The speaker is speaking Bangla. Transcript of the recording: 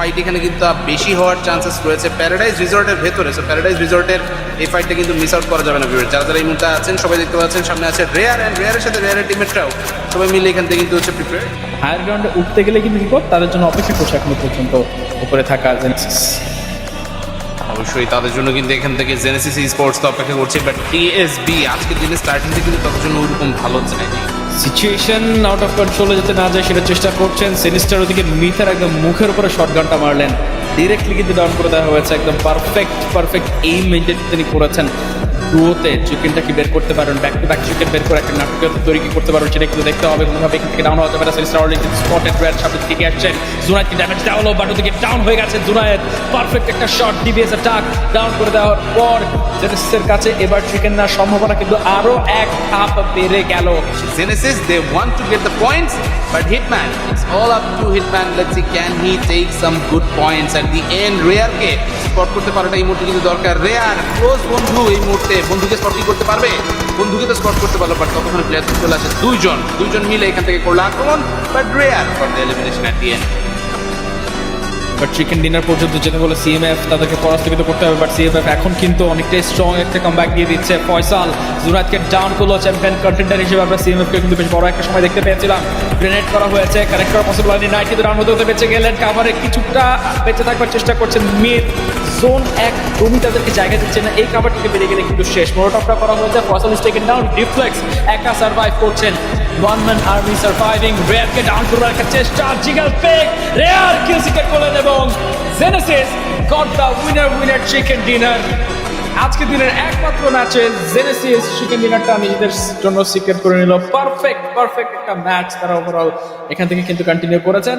ফাইট এখানে কিন্তু বেশি হওয়ার চান্সেস রয়েছে প্যারাডাইজ রিসর্টের ভেতরে। সো প্যারাডাইজ রিসর্টের এই ফাইটটা কিন্তু মিস আউট করা যাবে না। যারা যারা এই মুহূর্তে আছেন সবাই দেখতে পাচ্ছেন, সামনে আছে রেয়ার, অ্যান্ড রেয়ারের সাথে রেয়ারের টিমমেটরাও সবাই মিলে এখান থেকে কিন্তু হচ্ছে প্রিপেয়ার। হায়ার গ্রাউন্ডে উঠতে গেলে কিন্তু বিপদ, তাদের জন্য অপেক্ষা করছে এখনো পর্যন্ত উপরে থাকা জেনেসিস। অবশ্যই তাদের জন্য কিন্তু এখান থেকে জেনেসিস স্পোর্টস তো অপেক্ষা করছে, বাট টিএসবি আজকের দিনে স্টার্টিং থেকে কিন্তু তাদের জন্য ওইরকম ভালো যায়নি। সিচুয়েশন আউট অফ কন্ট্রোলে যেতে না যায় সেটা চেষ্টা করছেন। সিনিস্টার ওদিকে মিথের একদম মুখের উপরে শটগানটা মারলেন, ডিরেক্টলি কিন্তু ডাউন করে দেওয়া হয়েছে। একদম পারফেক্ট এইম মেনটেন তিনি করেছেন। ডুয়োতে চিকেনটা কি বের করতে পারেন, ব্যাক টু ব্যাক চিকেন বের করে একটা নাটকীয় তৈরি কি করতে পারেন সেটা একটু দেখতে হবে। কোনোভাবে এখান থেকে ডাউন হওয়া যাবে না। সিনিস্টার অলরেডি স্পটেড রেড সামনে থেকে আসছেন। জুনায়েদকে ড্যামেজ দেওয়া হলো, বাট ওদিকে ডাউন হয়ে গেছে জুনায়েদ। পারফেক্ট একটা শট, ডিবিএস অ্যাটাক ডাউন করে দেওয়ার পর জেনেসিসের কাছে এবার চিকেন না সম্ভাবনা কিন্তু আরো এক ধাপ বেড়ে গেল। Genesis, they want to get the points, but Hitman, it's all up to Hitman. Let's see, can he take some good points at the end? Rare K spot করতে পারাটা এই মুহূর্তে কিন্তু দরকার। রেয়ার ক্লোজ বন্ধু এই মুহূর্তে বন্ধুকে স্পট কি করতে পারবে? বন্ধুকে তো স্পট করতে পারলো, বাট ততক্ষণে প্লেয়ার চলে আসে দুইজন মিলে এখান থেকে করলো আক্রমণ, but rare for the elimination at the end. But chicken dinner পর্যন্ত যেতে হলে সিএমএফ তাদেরকে পরাস্ত করতে হবে। বাট সিএমএফ এখন কিন্তু অনেকটাই স্ট্রং একটা কামব্যাক দিয়ে দিচ্ছে। ফয়সাল জুনায়েদকে ডাউন করলো, চ্যাম্পিয়ন কন্টেন্ডার হিসেবে আমরা সিএমএফকে কিন্তু বেশ বড় একটা সময় দেখতে পেয়েছিলাম। গ্রেনেড করা হয়েছে, কানেক্ট করা পসিবল হয়নি। নাইট কিন্তু ডাউন হতে বেঁচে গেলেন, কাভারে কিছুটা বেঁচে থাকবার চেষ্টা করছেন মিড। জোন এক তুমি তাদেরকে জায়গা দিচ্ছে না, এই কাভার থেকে বেরিয়ে গেলে কিন্তু শেষ। মোরটপটা করা হয়েছে, ফয়সাল ইজ টেকেন ডাউন, ডিফ্লেক্স একা সার্ভাইভ করছেন। One man army surviving. রেয়ারকে ডাউন করার একটা চেষ্টা, জিগাল পেক, রেয়ার কিল সিকার করলেন এবং Genesis got the winner chicken dinner. আজকের দিনের একমাত্র ম্যাচে জেনেসিস চিকেন ডিনারটা নিজেদের জন্য সিক্রেট করে নিল। পারফেক্ট একটা ম্যাচ তারা ওভারঅল এখান থেকে কিন্তু কন্টিনিউ করেছেন।